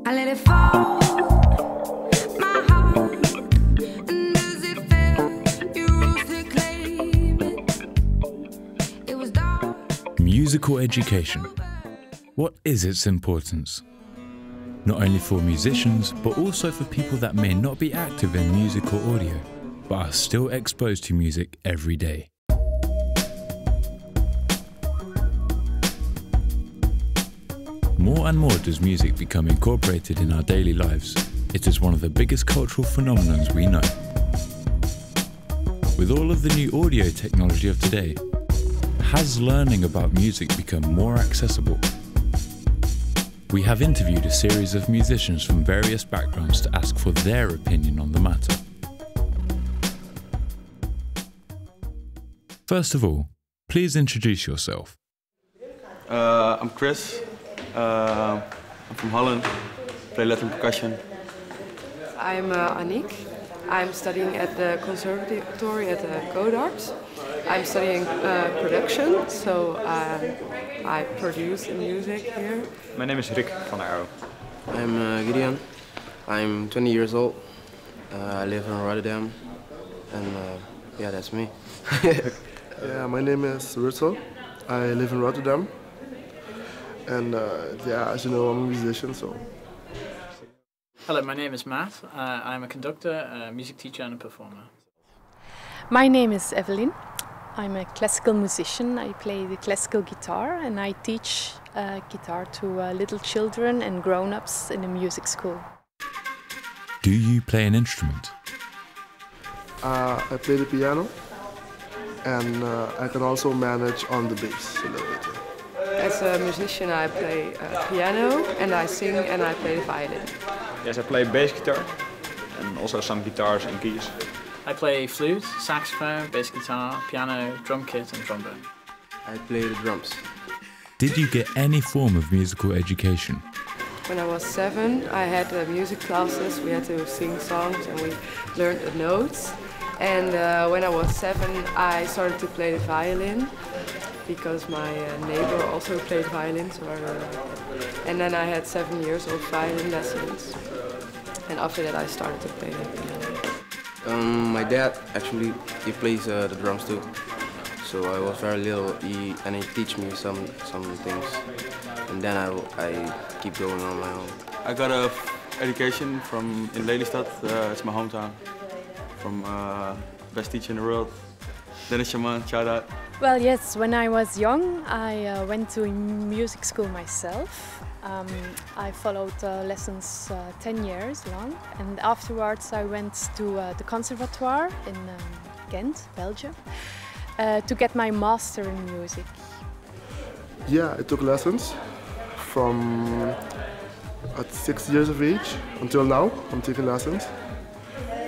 I let it fall, my heart, and as it fell, you rose to claim it. It was dark. Musical education. What is its importance? Not only for musicians, but also for people that may not be active in music or audio, but are still exposed to music every day. More and more does music become incorporated in our daily lives. It is one of the biggest cultural phenomena we know. With all of the new audio technology of today, has learning about music become more accessible? We have interviewed a series of musicians from various backgrounds to ask for their opinion on the matter. First of all, please introduce yourself. I'm Chris. I'm from Holland, play Latin percussion. I'm Aniek. I'm studying at the conservatory at Godard. I'm studying production, so I produce the music here. My name is Rick van der Arrow. I'm Gideon. I'm 20 years old. I live in Rotterdam, and yeah, that's me. Yeah, my name is Russell. I live in Rotterdam. And yeah, as you know, I'm a musician, so. Hello, my name is Matt. I'm a conductor, a music teacher and a performer. My name is Evelyn. I'm a classical musician. I play the classical guitar and I teach guitar to little children and grown-ups in a music school. Do you play an instrument? I play the piano and I can also manage on the bass a little bit. As a musician, I play piano and I sing and I play the violin. Yes, I play bass guitar and also some guitars and keys. I play flute, saxophone, bass guitar, piano, drum kit and trombone. I play the drums. Did you get any form of musical education? When I was 7, I had music classes. We had to sing songs and we learned the notes. And when I was 7, I started to play the violin because my neighbor also played violin. So and then I had 7 years of violin lessons. And after that, I started to play the piano. My dad actually plays the drums too. So I was very little, and he teach me some things, and then I keep going on my own. I got a education in Lelystad, it's my hometown, from best teacher in the world, Tese Man, shout out. Well, yes, when I was young, I went to music school myself. I followed lessons 10 years long, and afterwards I went to the conservatoire in Ghent, Belgium, to get my master in music. Yeah, I took lessons from at 6 years of age until now. I'm taking lessons,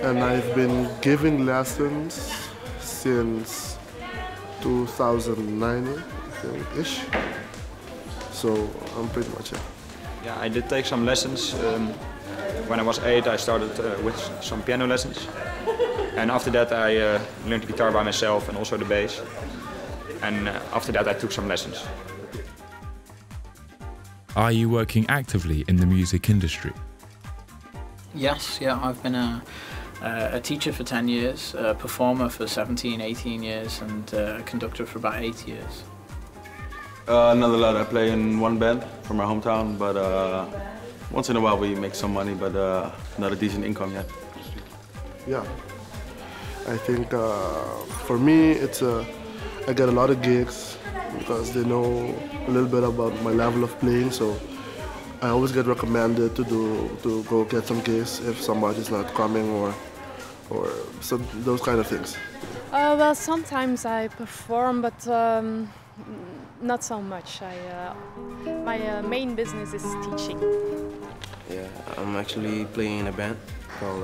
and I've been giving lessons since 2009, I think-ish. So I'm pretty much it. Yeah, I did take some lessons. When I was 8, I started with some piano lessons. And after that, I learned the guitar by myself and also the bass. And after that, I took some lessons. Are you working actively in the music industry? Yes, yeah, I've been a teacher for 10 years, a performer for 17, 18 years and a conductor for about 8 years. Not a lot. I play in one band from my hometown, but once in a while we make some money, but not a decent income yet. Yeah, I think for me I get a lot of gigs because they know a little bit about my level of playing, so I always get recommended to go get some gigs if somebody's not coming or some, those kind of things. Well, sometimes I perform, but not so much. My main business is teaching. Yeah, I'm actually playing in a band called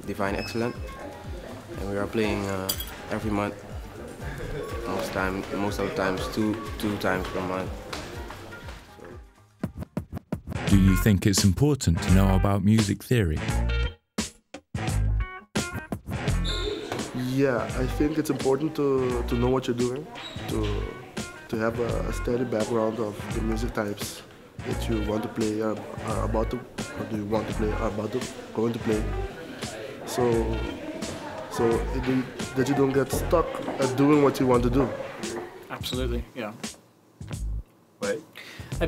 Divine Excellent, and we are playing every month. Most of the times, two times per month. Do you think it's important to know about music theory? Yeah, I think it's important to know what you're doing, to have a steady background of the music types that you want to play, are about to or do you want to play, are about to going to play. So that you don't get stuck at doing what you want to do. Absolutely, yeah. Wait.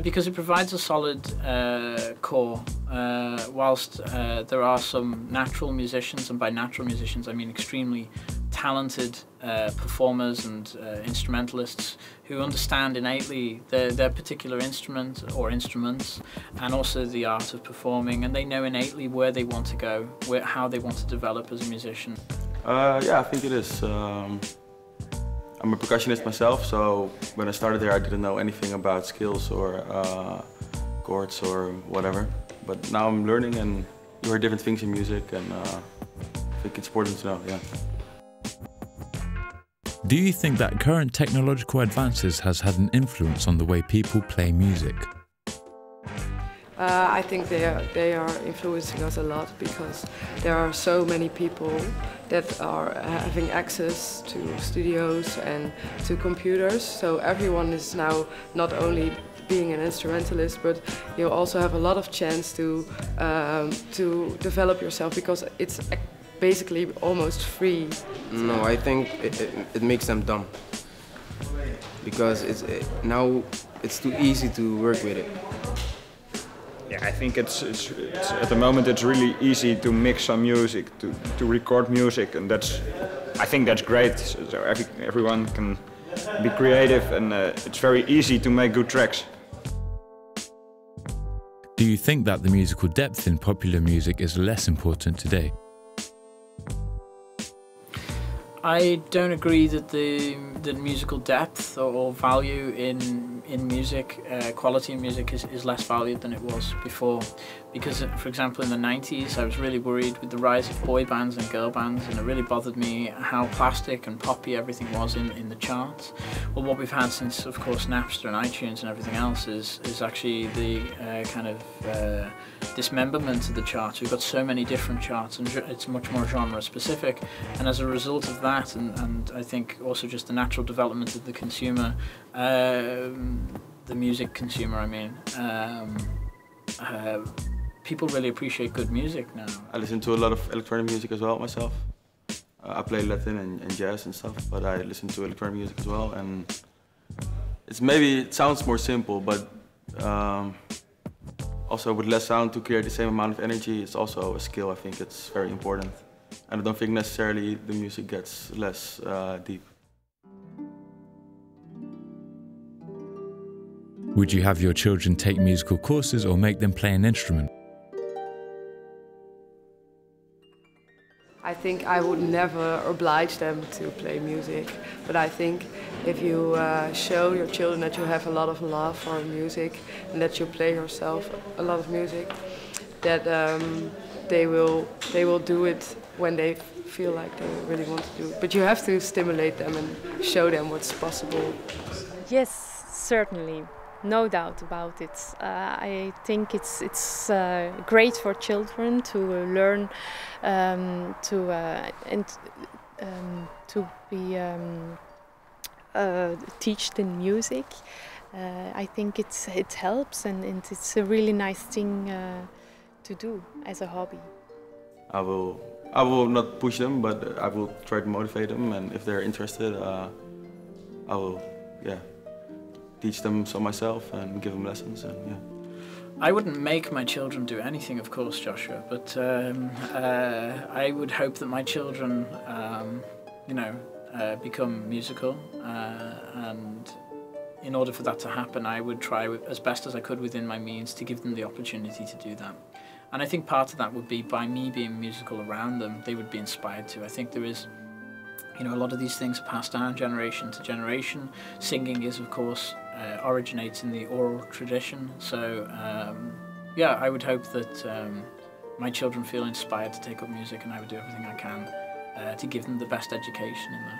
Because it provides a solid core, whilst there are some natural musicians, and by natural musicians I mean extremely talented performers and instrumentalists who understand innately their particular instrument or instruments, and also the art of performing, and they know innately where they want to go, how they want to develop as a musician. Yeah, I think it is. I'm a percussionist myself, so when I started there I didn't know anything about scales or chords or whatever. But now I'm learning, and you hear different things in music, and I think it's important to know, yeah. Do you think that current technological advances has had an influence on the way people play music? I think they are influencing us a lot, because there are so many people that are having access to studios and to computers. So everyone is now not only being an instrumentalist, but you also have a lot of chance to develop yourself, because it's basically almost free. No, I think it makes them dumb, because now it's too easy to work with it. Yeah, I think it's at the moment it's really easy to mix some music, to record music, and I think that's great. So everyone can be creative, and it's very easy to make good tracks. Do you think that the musical depth in popular music is less important today? I don't agree that the musical depth or value in music, quality in music is less valued than it was before. Because, for example, in the 90s I was really worried with the rise of boy bands and girl bands, and it really bothered me how plastic and poppy everything was in the charts. Well, what we've had since, of course, Napster and iTunes and everything else is actually the kind of dismemberment of the charts. We've got so many different charts, and it's much more genre specific, and as a result of that, and I think also just the natural development of the consumer, the music consumer I mean, people really appreciate good music now. I listen to a lot of electronic music as well myself. I play Latin and jazz and stuff, but I listen to electronic music as well, and it sounds more simple, but also with less sound to create the same amount of energy, it's also a skill. I think it's very important, and I don't think necessarily the music gets less deep. Would you have your children take musical courses or make them play an instrument? I think I would never oblige them to play music, but I think if you show your children that you have a lot of love for music and that you play yourself a lot of music, that they will do it when they feel like they really want to do it. But you have to stimulate them and show them what's possible. Yes, certainly. No doubt about it. I think it's great for children to learn to be taught in music. I think it helps, and it's a really nice thing to do as a hobby. I will not push them, but I will try to motivate them, and if they're interested, I will, teach them some myself and give them lessons, and yeah. I wouldn't make my children do anything, of course, Joshua, but I would hope that my children, become musical, and in order for that to happen, I would try as best as I could within my means to give them the opportunity to do that. And I think part of that would be by me being musical around them, they would be inspired to. I think there is, a lot of these things are passed down generation to generation. Singing is, of course, originates in the oral tradition. So, I would hope that my children feel inspired to take up music, and I would do everything I can to give them the best education in that.